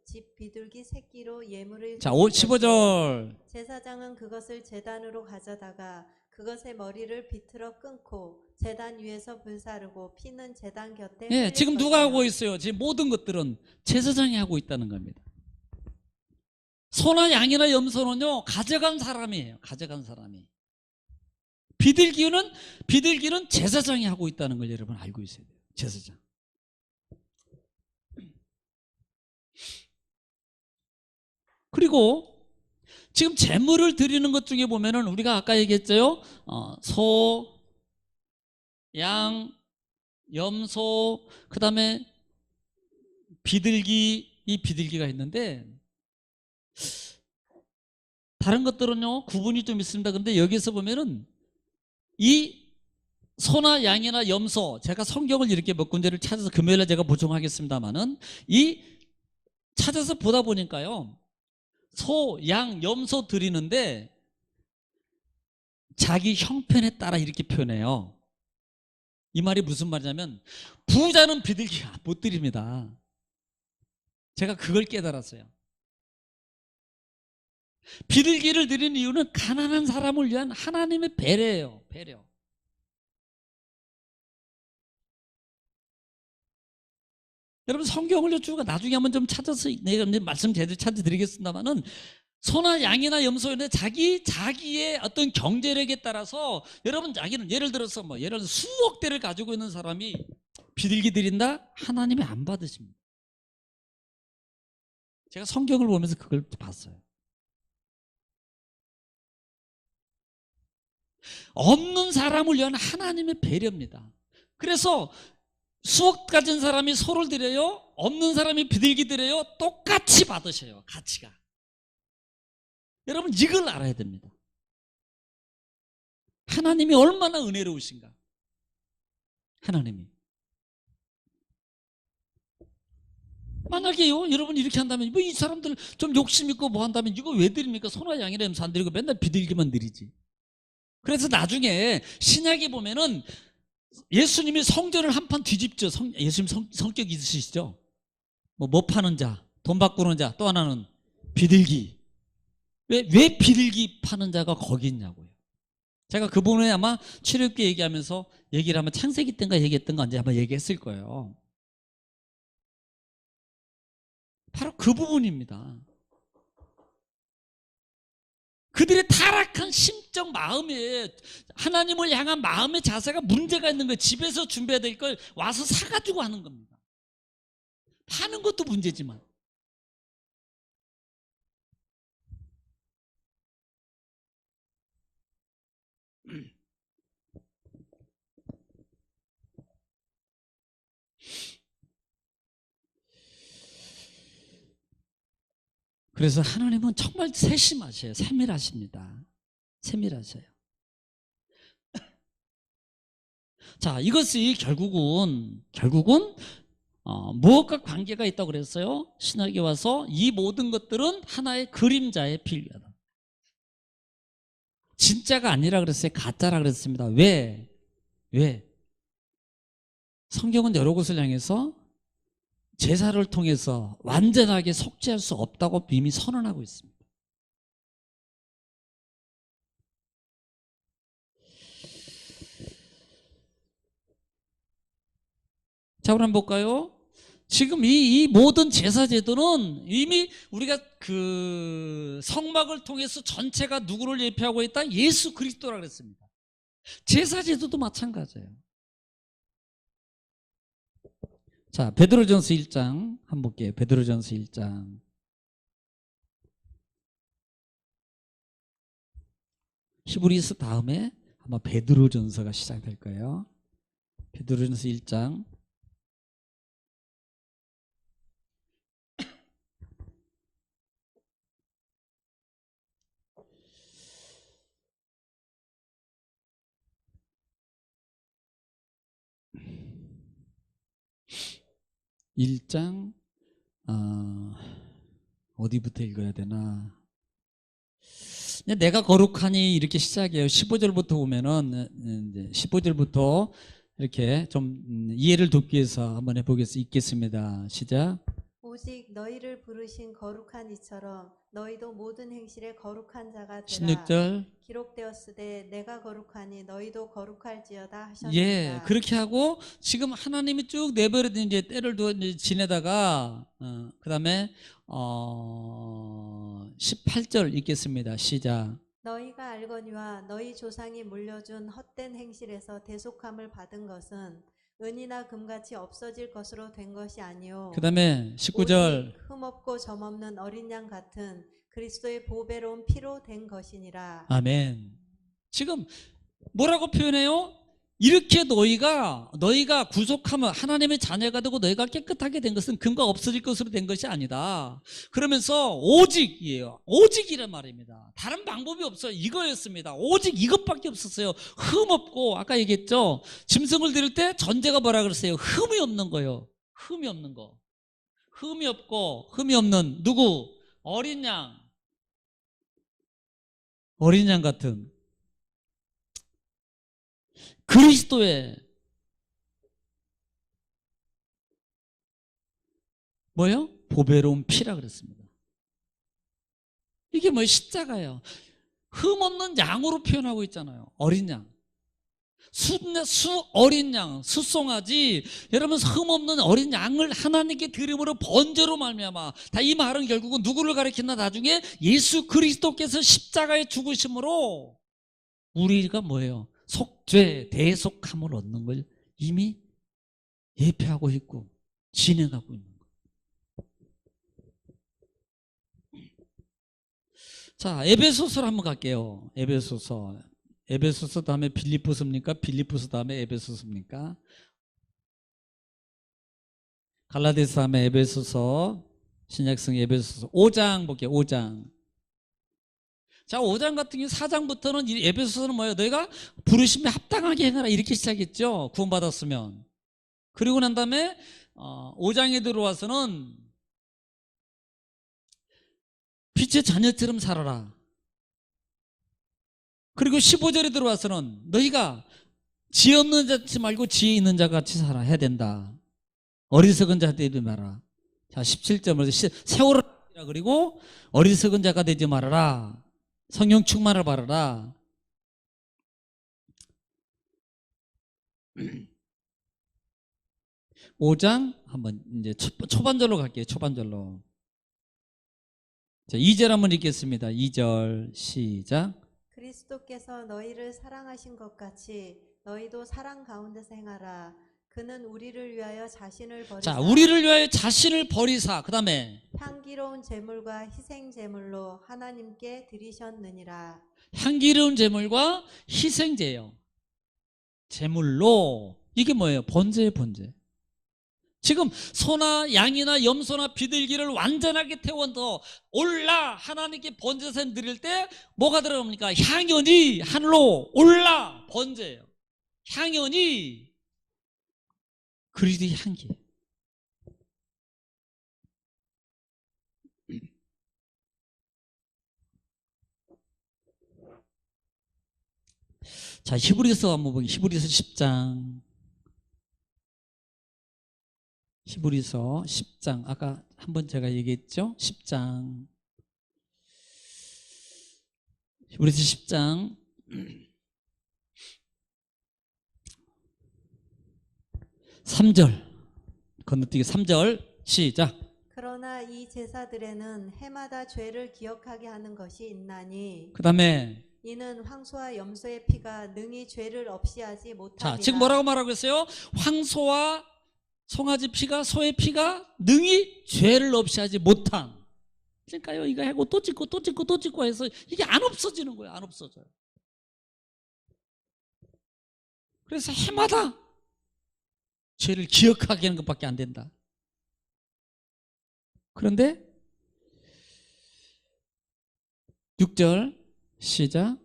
집비둘기 새끼로 예물을 자, 드릴 것이요 15절. 제사장은 그것을 제단으로 가져다가 그것의 머리를 비틀어 끊고 제단 위에서 불사르고 피는 제단 곁에 예, 흘릴 지금 누가 것이요. 하고 있어요? 지금 모든 것들은 제사장이 하고 있다는 겁니다. 소나 양이나 염소는요, 가져간 사람이에요. 가져간 사람이. 비둘기는 제사장이 하고 있다는 걸 여러분 알고 있어야 돼요. 제사장. 그리고 지금 제물을 드리는 것 중에 보면은 우리가 아까 얘기했죠. 소, 양, 염소, 그 다음에 비둘기, 이 비둘기가 있는데 다른 것들은요 구분이 좀 있습니다. 근데 여기서 보면은 이 소나 양이나 염소, 제가 성경을 이렇게 몇 군데를 찾아서 금요일에 제가 보충하겠습니다만은 이 찾아서 보다 보니까요 소, 양, 염소 드리는데 자기 형편에 따라 이렇게 표현해요. 이 말이 무슨 말이냐면 부자는 비둘기 못 드립니다. 제가 그걸 깨달았어요. 비둘기를 드리는 이유는 가난한 사람을 위한 하나님의 배려예요. 배려. 여러분 성경을 쭉 나중에 한번 좀 찾아서 내가 말씀 제대로 찾아드리겠습니다만은 소나 양이나 염소인데 자기의 어떤 경제력에 따라서 여러분 자기는 예를 들어서 예를 들어서 수억 대를 가지고 있는 사람이 비둘기 드린다? 하나님이 안 받으십니다. 제가 성경을 보면서 그걸 봤어요. 없는 사람을 위한 하나님의 배려입니다. 그래서 수억 가진 사람이 소를 드려요. 없는 사람이 비둘기 드려요. 똑같이 받으셔요. 가치가. 여러분 이걸 알아야 됩니다. 하나님이 얼마나 은혜로우신가. 하나님이. 만약에요 여러분 이렇게 한다면 이 사람들 좀 욕심 있고 뭐 한다면 이거 왜 드립니까? 소나 양이라 하면서 안 드리고 맨날 비둘기만 드리지. 그래서 나중에 신약에 보면은 예수님이 성전을 한판 뒤집죠. 예수님 성격이 있으시죠? 뭐 파는 자, 돈 바꾸는 자, 또 하나는 비둘기. 왜 비둘기 파는 자가 거기 있냐고요. 제가 그 부분에 아마 출애굽기 얘기하면서 얘기를 하면 창세기 때인가 얘기했던 거 언제 아마 얘기했을 거예요. 바로 그 부분입니다. 그들의 타락한 심적 마음에 하나님을 향한 마음의 자세가 문제가 있는 거예요. 집에서 준비해야 될 걸 와서 사가지고 하는 겁니다. 파는 것도 문제지만. 그래서 하나님은 정말 세심하셔요. 세밀하십니다. 세밀하셔요. 자, 이것이 결국은 무엇과 관계가 있다고 그랬어요? 신학에 와서 이 모든 것들은 하나의 그림자에 비유하다. 진짜가 아니라 그랬어요. 가짜라 그랬습니다. 왜? 성경은 여러 곳을 향해서 제사를 통해서 완전하게 속죄할 수 없다고 이미 선언하고 있습니다. 자, 그럼 볼까요? 지금 이 모든 제사 제도는 이미 우리가 그 성막을 통해서 전체가 누구를 예표하고 있다? 예수 그리스도라 그랬습니다. 제사 제도도 마찬가지예요. 자, 베드로전서 1장 한번 볼게요. 베드로전서 1장. 히브리서 다음에 아마 베드로전서가 시작될 거예요. 베드로전서 1장. (1장) 어디부터 읽어야 되나? 내가 거룩하니 이렇게 시작해요. 15절부터 보면은 이제 15절부터 이렇게 좀 이해를 돕기 위해서 한번 해보겠습니다. 시작. 오직 너희를 부르신 거룩한 이처럼 너희도 모든 행실에 거룩한 자가 되라. 16절. 기록되었으되 내가 거룩하니 너희도 거룩할지어다 하셨느니라. 예, 그렇게 하고 지금 하나님이 쭉 내버려 둔 이제 때를 두어 이제 지내다가 그다음에 18절 읽겠습니다. 시작. 너희가 알거니와 너희 조상이 물려준 헛된 행실에서 대속함을 받은 것은 은이나 금같이 없어질 것으로 된 것이 아니요 그다음에 19절. 오직 흠없고 점없는 어린 양 같은 그리스도의 보배로운 피로 된 것이니라. 아멘. 지금 뭐라고 표현해요? 이렇게 너희가 구속하면 하나님의 자녀가 되고 너희가 깨끗하게 된 것은 금과 없어질 것으로 된 것이 아니다. 그러면서 오직이에요. 오직이란 말입니다. 다른 방법이 없어요. 이거였습니다. 오직 이것밖에 없었어요. 흠 없고, 아까 얘기했죠. 짐승을 드릴 때 전제가 뭐라 그랬어요? 흠이 없는 거예요. 흠이 없는 거. 흠이 없고 흠이 없는 누구? 어린 양. 어린 양 같은 그리스도의 뭐요? 보배로운 피라 그랬습니다. 이게 뭐예요? 십자가예요. 흠 없는 양으로 표현하고 있잖아요. 어린 양. 어린 양, 수송아지. 여러분, 흠 없는 어린 양을 하나님께 드림으로 번제로 말미암아. 다 이 말은 결국은 누구를 가리킨다? 나중에 예수 그리스도께서 십자가에 죽으심으로 우리가 뭐예요? 속죄, 대속함을 얻는 걸 이미 예표하고 있고 진행하고 있는 거예요. 자, 에베소서로 한번 갈게요. 에베소서 다음에 빌립보서입니까? 빌립보서 다음에 에베소서입니까? 갈라디아서 다음에 에베소서, 신약성 에베소서 5장 볼게요. 5장. 자, 5장 같은 경우 4장부터는 이 에베소서는 뭐예요? 너희가 부르심에 합당하게 행하라 이렇게 시작했죠. 구원받았으면. 그리고 난 다음에 5장에 들어와서는 빛의 자녀처럼 살아라. 그리고 15절에 들어와서는 너희가 지혜 없는 자 같이 말고 지혜 있는 자 같이 살아 해야 된다. 어리석은 자 되지 마라. 자, 17절에서 세월을 그리고 어리석은 자가 되지 말아라. 성령 충만을 바라라. (5장) 한번 이제 초반절로 갈게요. 초반절로. 자, 2절 한번 읽겠습니다. 2절 시작. 그리스도께서 너희를 사랑하신 것 같이 너희도 사랑 가운데서 행하라. 그는 우리를 위하여 자신을 버리사. 자, 우리를 위하여 자신을 버리사. 그 다음에 향기로운 제물과 희생 제물로 하나님께 드리셨느니라. 향기로운 제물과 희생제예요. 제물로. 이게 뭐예요? 번제예요, 번제. 지금 소나 양이나 염소나 비둘기를 완전하게 태워서 올라 하나님께 번제사 드릴 때 뭐가 들어갑니까? 향연이 하늘로 올라 번제예요. 향연이 그리스도의 향기. 자, 히브리서 한번 보기. 히브리서 10장. 히브리서 10장. 아까 한번 제가 얘기했죠? 10장. 히브리서 10장. 3절. 건너뛰기 3절. 시작. 그러나 이 제사들에는 해마다 죄를 기억하게 하는 것이 있나니 그 다음에 이는 황소와 염소의 피가 능히 죄를 없이 하지 못함이라. 자, 지금 뭐라고 말하고 있어요? 황소와 송아지 피가, 소의 피가 능히 죄를 없이 하지 못한. 그러니까요, 이거 하고 또 찍고 또 찍고 또 찍고 해서 이게 안 없어지는 거예요. 안 없어져요. 그래서 해마다 죄를 기억하게 하는 것밖에 안 된다. 그런데 6절 시작.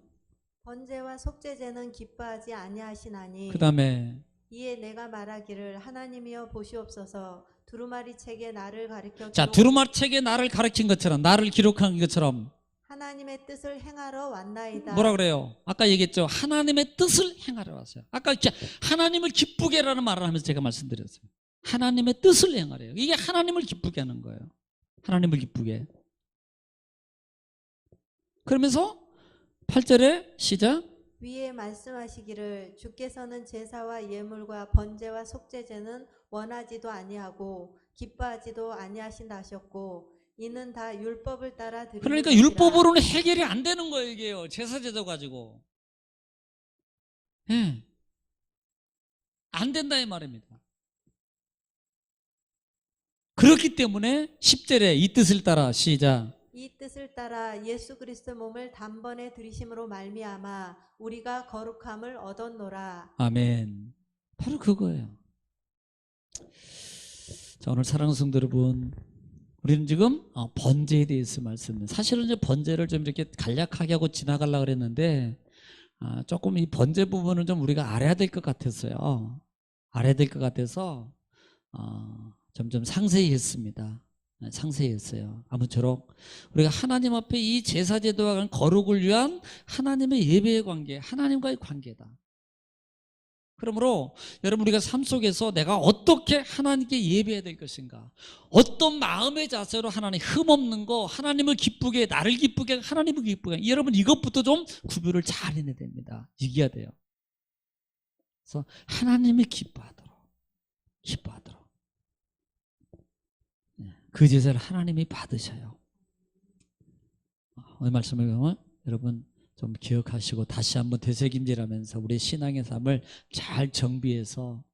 번제와 속죄제는 기뻐하지 아니하시나니 그 다음에 이에 내가 말하기를 하나님이여 보시옵소서 두루마리 책에 나를 가리켜 자, 두루마리 책에 나를 가르친 것처럼, 나를 기록한 것처럼 하나님의 뜻을 행하러 왔나이다. 뭐라 그래요? 아까 얘기했죠. 하나님의 뜻을 행하러 왔어요. 아까 하나님을 기쁘게 하라는 말을 하면서 제가 말씀드렸어요. 하나님의 뜻을 행하래요. 이게 하나님을 기쁘게 하는 거예요. 하나님을 기쁘게. 그러면서 8절에 시작. 위에 말씀하시기를 주께서는 제사와 예물과 번제와 속죄제는 원하지도 아니하고 기뻐하지도 아니하신다 하셨고 이는 다 율법을 따라 드리는 그러니까 것이라. 율법으로는 해결이 안 되는 거예요. 이게요. 제사제도 가지고. 예. 안 된다 이 말입니다. 그렇기 때문에 10절에 이 뜻을 따라 시작. 이 뜻을 따라 예수 그리스도 몸을 단번에 들이심으로 말미암아 우리가 거룩함을 얻었노라. 아멘. 바로 그거예요. 자, 오늘 사랑하는 성도 여러분, 우리는 지금 번제에 대해서 말씀드립니다. 사실은 이제 번제를 좀 이렇게 간략하게 하고 지나가려고 그랬는데 조금 이 번제 부분은 좀 우리가 알아야 될 것 같았어요. 알아야 될 것 같아서 좀 상세히 했습니다. 상세히 했어요. 아무쪼록 우리가 하나님 앞에 이 제사제도와 거룩을 위한 하나님의 예배의 관계, 하나님과의 관계다. 그러므로 여러분 우리가 삶 속에서 내가 어떻게 하나님께 예배해야 될 것인가, 어떤 마음의 자세로 하나님 흠없는 거, 하나님을 기쁘게, 나를 기쁘게, 하나님을 기쁘게, 여러분 이것부터 좀 구별을 잘 해내야 됩니다. 이겨야 돼요. 그래서 하나님이 기뻐하도록 그 제사를 하나님이 받으셔요. 오늘 말씀을 보면 여러분 좀 기억하시고 다시 한번 되새김질하면서 우리 신앙의 삶을 잘 정비해서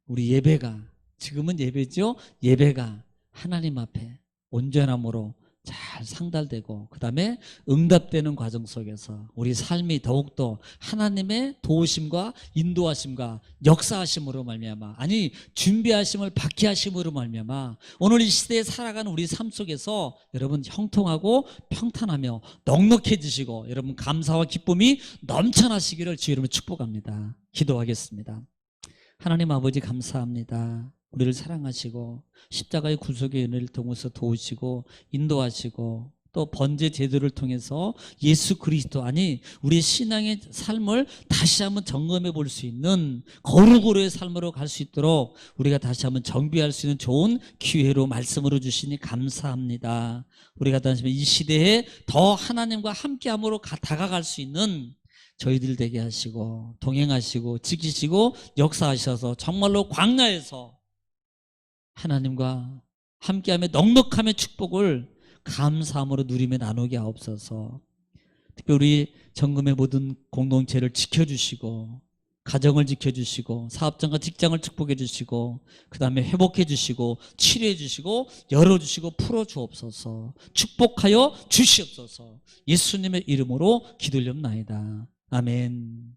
우리 예배가, 지금은 예배죠, 예배가 하나님 앞에 온전함으로 잘 상달되고 그 다음에 응답되는 과정 속에서 우리 삶이 더욱더 하나님의 도우심과 인도하심과 역사하심으로 말미암아, 아니 준비하심을 받게 하심으로 말미암아 오늘 이 시대에 살아가는 우리 삶 속에서 여러분 형통하고 평탄하며 넉넉해지시고 여러분 감사와 기쁨이 넘쳐나시기를 주의 이름으로 축복합니다. 기도하겠습니다. 하나님 아버지 감사합니다. 우리를 사랑하시고 십자가의 구속의 은혜를 통해서 도우시고 인도하시고 또 번제 제도를 통해서 예수 그리스도, 아니 우리의 신앙의 삶을 다시 한번 점검해 볼 수 있는 거룩으로의 삶으로 갈 수 있도록 우리가 다시 한번 정비할 수 있는 좋은 기회로 말씀으로 주시니 감사합니다. 우리가 다시 이 시대에 더 하나님과 함께함으로 다가갈 수 있는 저희들 되게 하시고 동행하시고 지키시고 역사하셔서 정말로 광야에서 하나님과 함께하며 넉넉함의 축복을 감사함으로 누리며 나누게 하옵소서. 특별히 정금의 모든 공동체를 지켜주시고 가정을 지켜주시고 사업장과 직장을 축복해 주시고 그 다음에 회복해 주시고 치료해 주시고 열어주시고 풀어주옵소서. 축복하여 주시옵소서. 예수님의 이름으로 기도올렵나이다. 아멘.